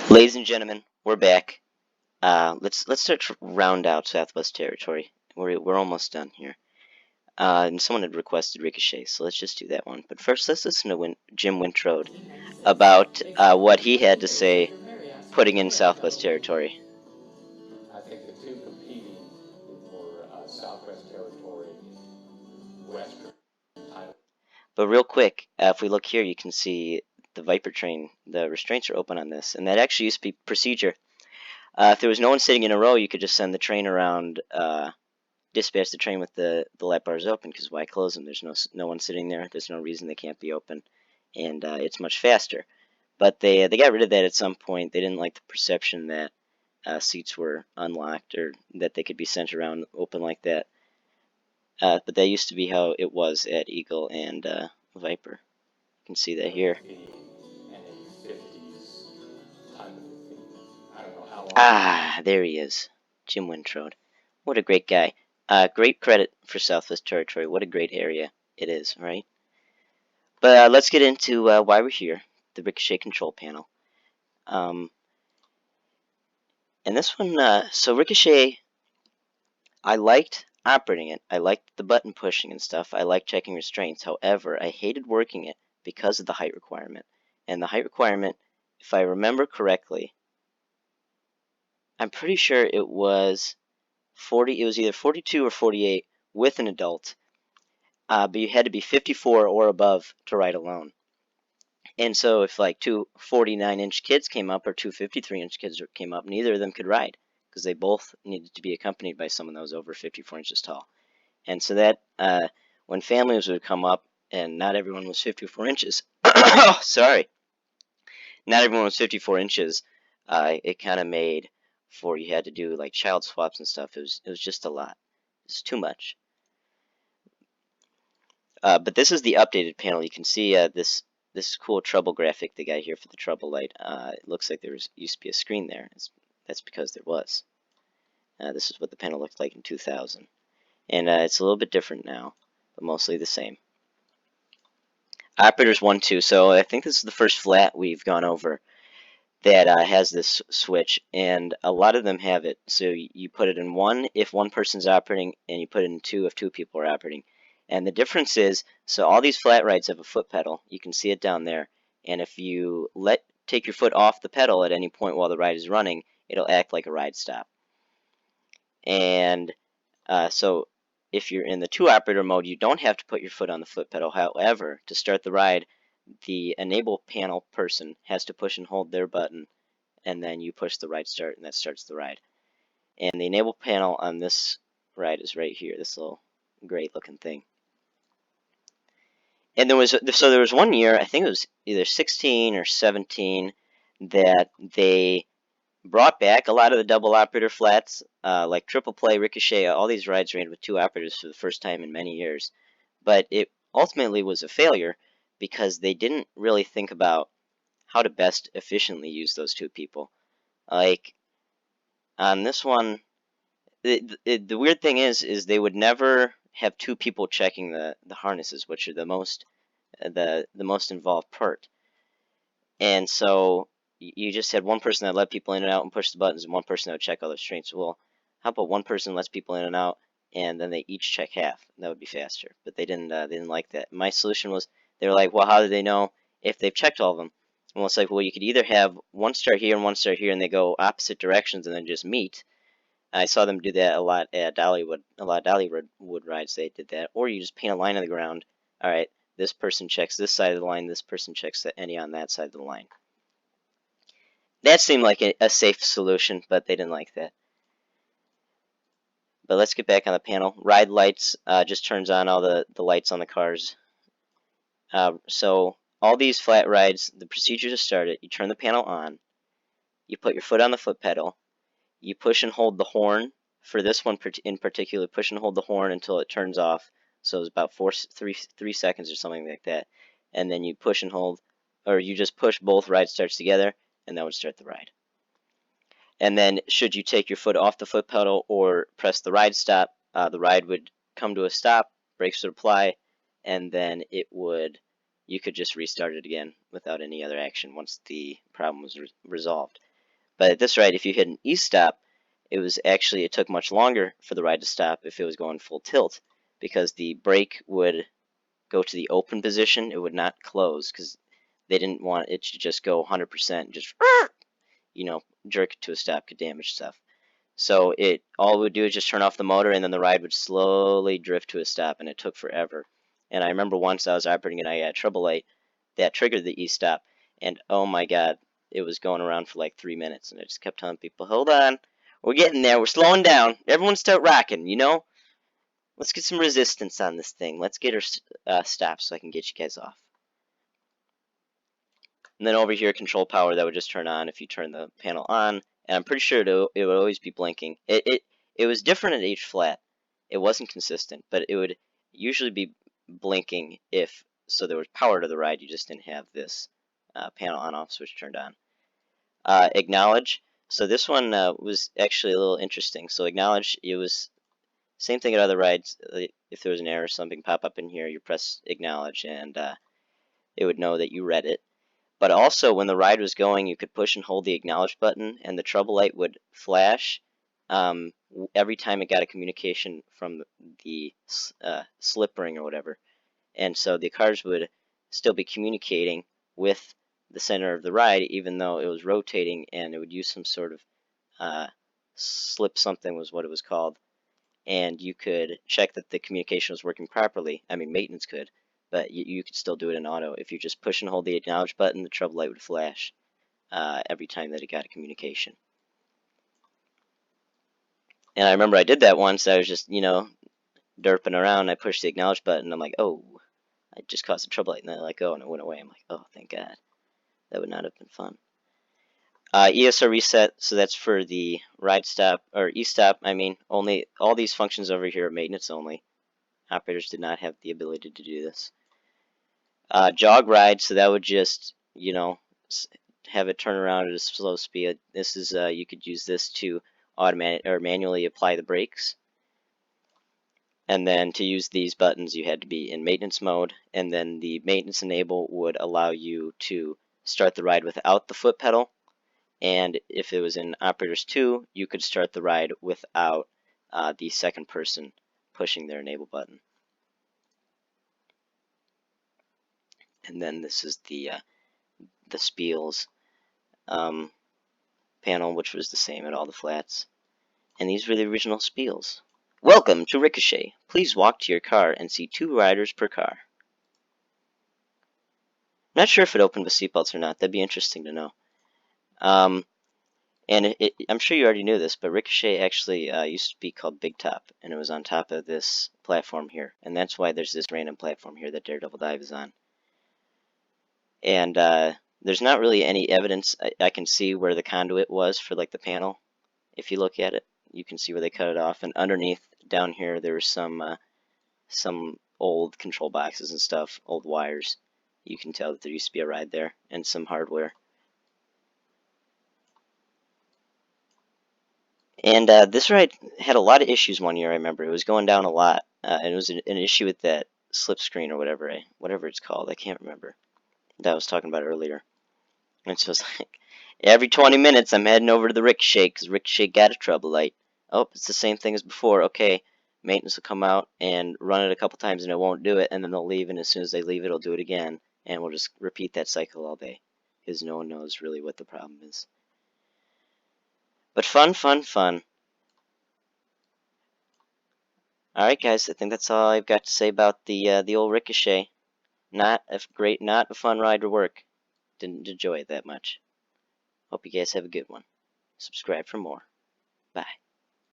Ladies and gentlemen, we're back. Let's start to round out Southwest Territory. We're almost done here. And someone had requested Ricochet, so let's just do that one. But first, let's listen to Jim Wintrode about what he had to say putting in Southwest Territory. I think the two competing for Southwest Territory, Western title. But real quick, if we look here, you can see the Viper train. The restraints are open on this, and that actually used to be procedure. If there was no one sitting in a row, you could just send the train around, dispatch the train with the lap bars open, because why close them? There's no one sitting there. There's no reason they can't be open, and it's much faster. But they got rid of that at some point. They didn't like the perception that seats were unlocked or that they could be sent around open like that. But that used to be how it was at Eagle and Viper. You can see that here. Ah, there he is, Jim Wintrode. What a great guy. Great credit for Southwest Territory. What a great area it is, right? But let's get into why we're here, the Ricochet control panel. And this one, so Ricochet, I liked operating it. I liked the button pushing and stuff. I liked checking restraints. However, I hated working it because of the height requirement. And the height requirement, if I remember correctly, I'm pretty sure it was 40. It was either 42 or 48 with an adult. But you had to be 54 or above to ride alone. And so if like two 49-inch kids came up or two 53-inch kids came up, neither of them could ride because they both needed to be accompanied by someone that was over 54 inches tall. And so that when families would come up and not everyone was 54 inches, sorry, not everyone was 54 inches, it kind of made for you had to do like child swaps and stuff. It was just a lot. It's too much. But this is the updated panel. You can see this cool trouble graphic they got here for the trouble light. It looks like there used to be a screen there. That's because there was. This is what the panel looked like in 2000. And it's a little bit different now, but mostly the same. Operators 1, 2. So I think this is the first flat we've gone over that has this switch, and a lot of them have it. So you put it in 1 if one person's operating, and you put it in 2 if 2 people are operating. And the difference is, so all these flat rides have a foot pedal. You can see it down there. And if you take your foot off the pedal at any point while the ride is running, it'll act like a ride stop. And so if you're in the 2-operator mode, you don't have to put your foot on the foot pedal. However, to start the ride, the enable panel person has to push and hold their button, and then you push the ride start, and that starts the ride. And the enable panel on this ride is right here, this little great looking thing. And there was 1 year, I think it was either 16 or 17, that they brought back a lot of the double operator flats, like Triple Play, Ricochet. All these rides ran with 2 operators for the first time in many years. But it ultimately was a failure because they didn't really think about how to best efficiently use those 2 people. Like on this one, the weird thing is they would never have 2 people checking the harnesses, which are the most involved part. And so you just had one person that let people in and out and push the buttons, and one person that would check all the restraints. Well, how about one person lets people in and out, and then they each check half? That would be faster. But they didn't like that. My solution was, they were like, well, how do they know if they've checked all of them? Well, it's like, well, you could either have one start here and one start here, and they go opposite directions and then just meet. I saw them do that a lot at Dollywood. A lot of Dollywood rides, they did that. Or you just paint a line on the ground. All right, this person checks this side of the line, this person checks any on that side of the line. That seemed like a safe solution, but they didn't like that. But let's get back on the panel. Ride lights just turns on all the lights on the cars. So all these flat rides, the procedure to start it, you turn the panel on, you put your foot on the foot pedal, you push and hold the horn. For this one in particular, push and hold the horn until it turns off. So it's about 3 seconds or something like that. And then you push and hold, or you just push both ride starts together, and that would start the ride. And then should you take your foot off the foot pedal or press the ride stop, the ride would come to a stop, brakes would apply, and then it would you could just restart it again without any other action once the problem was resolved. But at this ride, if you hit an E-stop, it took much longer for the ride to stop if it was going full tilt, because the brake would go to the open position. It would not close because they didn't want it to just go 100%, just jerk it to a stop, could damage stuff. So all it would do is just turn off the motor, and then the ride would slowly drift to a stop, and it took forever. And I remember once I was operating and I had a trouble light that triggered the E-stop, and oh my god, it was going around for like 3 minutes, and I just kept telling people, hold on, we're getting there, we're slowing down, everyone start rocking, let's get some resistance on this thing, let's get her stopped so I can get you guys off. And then over here, control power, that would just turn on if you turn the panel on. And I'm pretty sure it would always be blinking. It was different at each flat. It wasn't consistent, but it would usually be blinking so there was power to the ride. You just didn't have this panel on-off switch turned on. Acknowledge. So this one was actually a little interesting. So acknowledge, it was same thing at other rides. If there was an error or something pop up in here, you press acknowledge, and it would know that you read it. But also, when the ride was going, you could push and hold the acknowledge button, and the trouble light would flash every time it got a communication from the slip ring or whatever. And so the cars would still be communicating with the center of the ride, even though it was rotating, and it would use some sort of slip something was what it was called. And you could check that the communication was working properly. I mean, maintenance could. But you could still do it in auto. If you just push and hold the acknowledge button, the trouble light would flash every time that it got a communication. And I remember I did that once. I was just, derping around. I pushed the acknowledge button. I'm like, oh, I just caused a trouble light. And then I let go and it went away. I'm like, oh, thank God. That would not have been fun. ESR reset, so that's for the ride stop, or E-stop, I mean. All these functions over here are maintenance only. Operators did not have the ability to do this. Jog ride, so that would just, have it turn around at a slow speed. This is you could use this to manually apply the brakes. And then to use these buttons, you had to be in maintenance mode. And then the maintenance enable would allow you to start the ride without the foot pedal. And if it was in operators 2, you could start the ride without the second person pushing their enable button. And then this is the Spiels panel, which was the same at all the flats. And these were the original Spiels. Welcome to Ricochet. Please walk to your car and see 2 riders per car. Not sure if it opened with seatbelts or not. That'd be interesting to know. And I'm sure you already knew this, but Ricochet actually used to be called Big Top, and it was on top of this platform here. And that's why there's this random platform here that Daredevil Dive is on. And there's not really any evidence I can see where the conduit was for like the panel. If you look at it, you can see where they cut it off. And underneath down here, there's some old control boxes and stuff, old wires. You can tell that there used to be a ride there, and some hardware. And this ride had a lot of issues one year, I remember. It was going down a lot. And it was an issue with that slip screen or whatever it's called. I can't remember. That I was talking about earlier. And so it's like, every 20 minutes I'm heading over to the Ricochet because Ricochet got a trouble light. Oh, it's the same thing as before. Okay, maintenance will come out and run it a couple times and it won't do it. And then they'll leave, and as soon as they leave, it'll do it again. And we'll just repeat that cycle all day because no one knows really what the problem is. But fun, fun, fun. Alright guys, I think that's all I've got to say about the old Ricochet. Not a fun ride to work. Didn't enjoy it that much. Hope you guys have a good one. Subscribe for more. Bye.